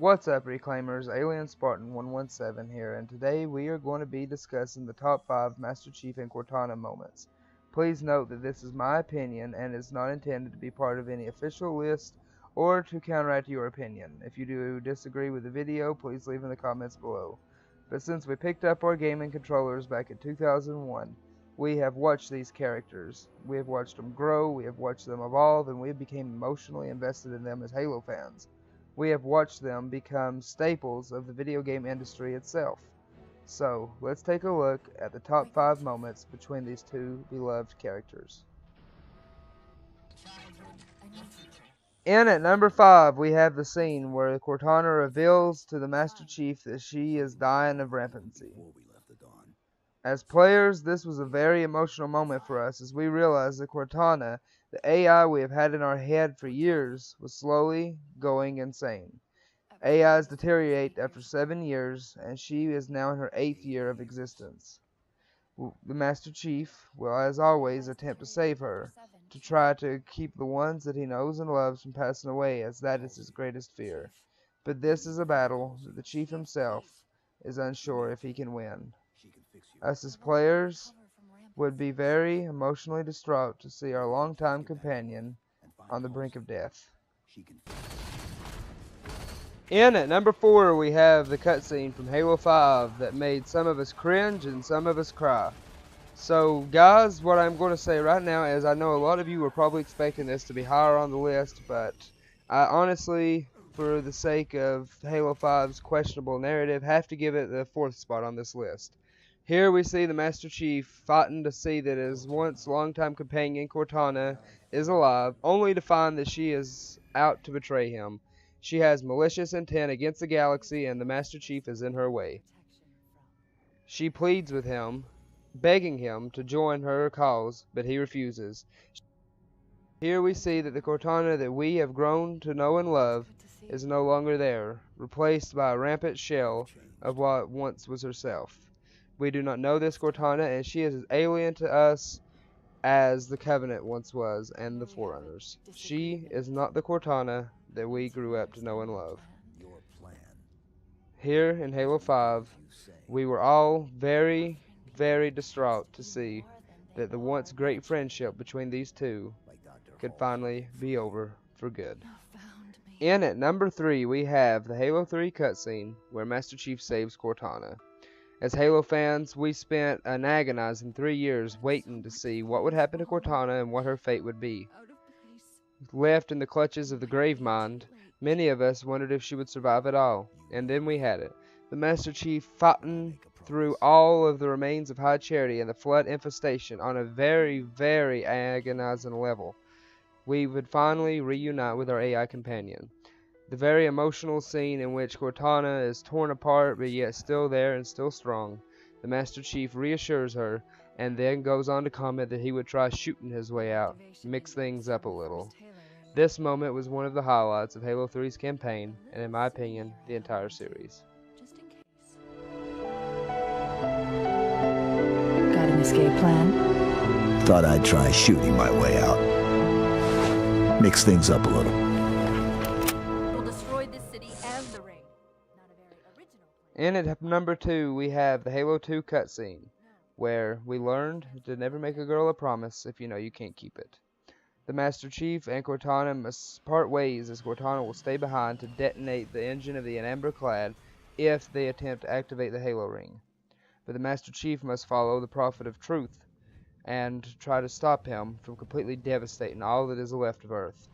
What's up, Reclaimers? Alien Spartan 117 here, and today we are going to be discussing the top 5 Master Chief and Cortana moments. Please note that this is my opinion and is not intended to be part of any official list or to counteract your opinion. If you do disagree with the video, please leave in the comments below. But since we picked up our gaming controllers back in 2001, we have watched these characters. We have watched them grow, we have watched them evolve, and we became emotionally invested in them as Halo fans. We have watched them become staples of the video game industry itself. So, let's take a look at the top 5 moments between these two beloved characters. In at number 5, we have the scene where Cortana reveals to the Master Chief that she is dying of rampancy. As players, this was a very emotional moment for us as we realized that Cortana, the AI we have had in our head for years, was slowly going insane. AIs deteriorate after 7 years, and she is now in her 8th year of existence. The Master Chief will, as always, attempt to save her, to try to keep the ones that he knows and loves from passing away, as that is his greatest fear. But this is a battle that the Chief himself is unsure if he can win. Us as players would be very emotionally distraught to see our longtime companion on the brink of death. In at number 4, we have the cutscene from Halo 5 that made some of us cringe and some of us cry. So guys, what I'm going to say right now is I know a lot of you were probably expecting this to be higher on the list, but I honestly, for the sake of Halo 5's questionable narrative, have to give it the 4th spot on this list. Here we see the Master Chief fighting to see that his once longtime companion Cortana is alive, only to find that she is out to betray him. She has malicious intent against the galaxy, and the Master Chief is in her way. She pleads with him, begging him to join her cause, but he refuses. Here we see that the Cortana that we have grown to know and love is no longer there, replaced by a rampant shell of what once was herself. We do not know this Cortana, and she is as alien to us as the Covenant once was, and the Forerunners. She is not the Cortana that we grew up to know and love. Here in Halo 5, we were all very, very distraught to see that the once great friendship between these two could finally be over for good. In at number 3, we have the Halo 3 cutscene where Master Chief saves Cortana. As Halo fans, we spent an agonizing 3 years waiting to see what would happen to Cortana and what her fate would be. Left in the clutches of the Gravemind, many of us wondered if she would survive at all, and then we had it. The Master Chief fighting through all of the remains of High Charity and the Flood infestation on a very, very agonizing level. We would finally reunite with our AI companion. The very emotional scene in which Cortana is torn apart but yet still there and still strong. The Master Chief reassures her and then goes on to comment that he would try shooting his way out, mix things up a little. This moment was one of the highlights of Halo 3's campaign, and in my opinion, the entire series. Got an escape plan? Thought I'd try shooting my way out. Mix things up a little. In at number 2, we have the Halo 2 cutscene, where we learned to never make a girl a promise if you know you can't keep it. The Master Chief and Cortana must part ways, as Cortana will stay behind to detonate the engine of the Anambra-clad if they attempt to activate the Halo ring. But the Master Chief must follow the Prophet of Truth and try to stop him from completely devastating all that is left of Earth.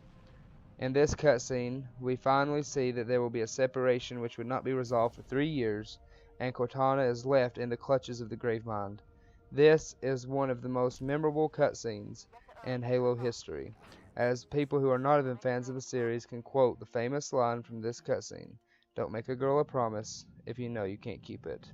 In this cutscene, we finally see that there will be a separation which would not be resolved for 3 years, and Cortana is left in the clutches of the Gravemind. This is one of the most memorable cutscenes in Halo history, as people who are not even fans of the series can quote the famous line from this cutscene, "Don't make a girl a promise if you know you can't keep it."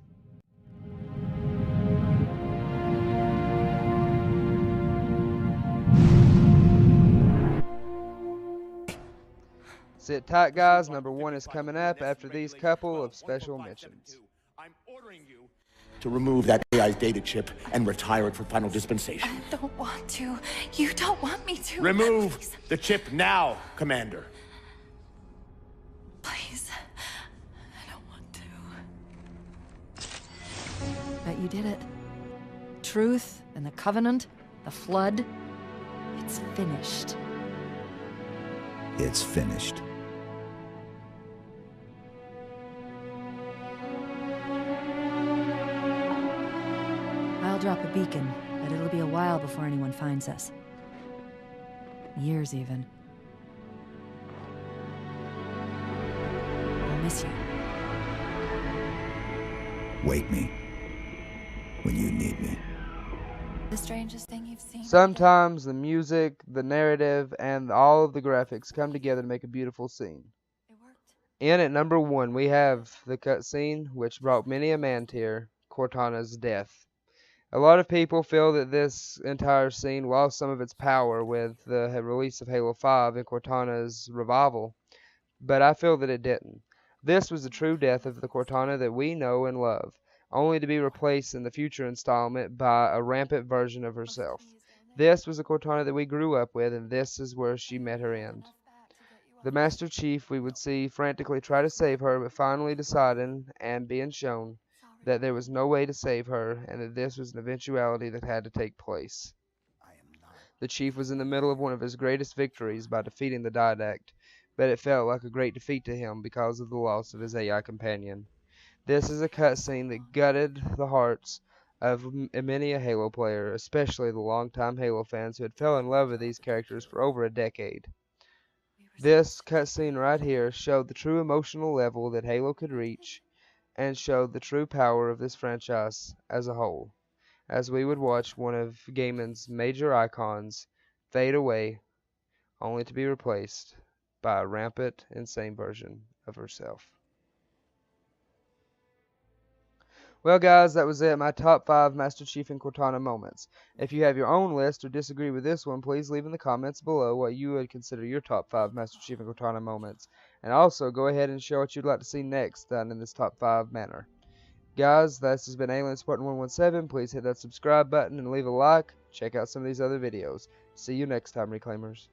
Sit tight, guys. Number 1 is coming up after these couple of special mentions. I'm ordering you to remove that AI's data chip and retire it for final dispensation. I don't want to. You don't want me to. Remove Please. the chip now, Commander. Please. You did it. Truth and the Covenant, the Flood. It's finished. It's finished. I'll drop a beacon, but it'll be a while before anyone finds us. Years, even. I'll miss you. Wake me when you need me. The strangest thing you've seen. Sometimes the music, the narrative, and all of the graphics come together to make a beautiful scene. It worked. In at number 1, we have the cutscene which brought many a man tear, Cortana's death. A lot of people feel that this entire scene lost some of its power with the release of Halo 5 and Cortana's revival, but I feel that it didn't. This was the true death of the Cortana that we know and love, only to be replaced in the future installment by a rampant version of herself. This was the Cortana that we grew up with, and this is where she met her end. The Master Chief we would see frantically try to save her, but finally deciding and being shown that there was no way to save her, and that this was an eventuality that had to take place. The Chief was in the middle of one of his greatest victories by defeating the Didact, but it felt like a great defeat to him because of the loss of his AI companion. This is a cutscene that gutted the hearts of many a Halo player, especially the longtime Halo fans who had fell in love with these characters for over a decade. This cutscene right here showed the true emotional level that Halo could reach, and showed the true power of this franchise as a whole, as we would watch one of gaming's major icons fade away, only to be replaced by a rampant, insane version of herself. Well guys, that was it, my top 5 Master Chief and Cortana moments. If you have your own list or disagree with this one, please leave in the comments below what you would consider your top 5 Master Chief and Cortana moments. And also, go ahead and share what you'd like to see next done in this top 5 manner. Guys, this has been Alien Spartan 117. Please hit that subscribe button and leave a like. Check out some of these other videos. See you next time, Reclaimers.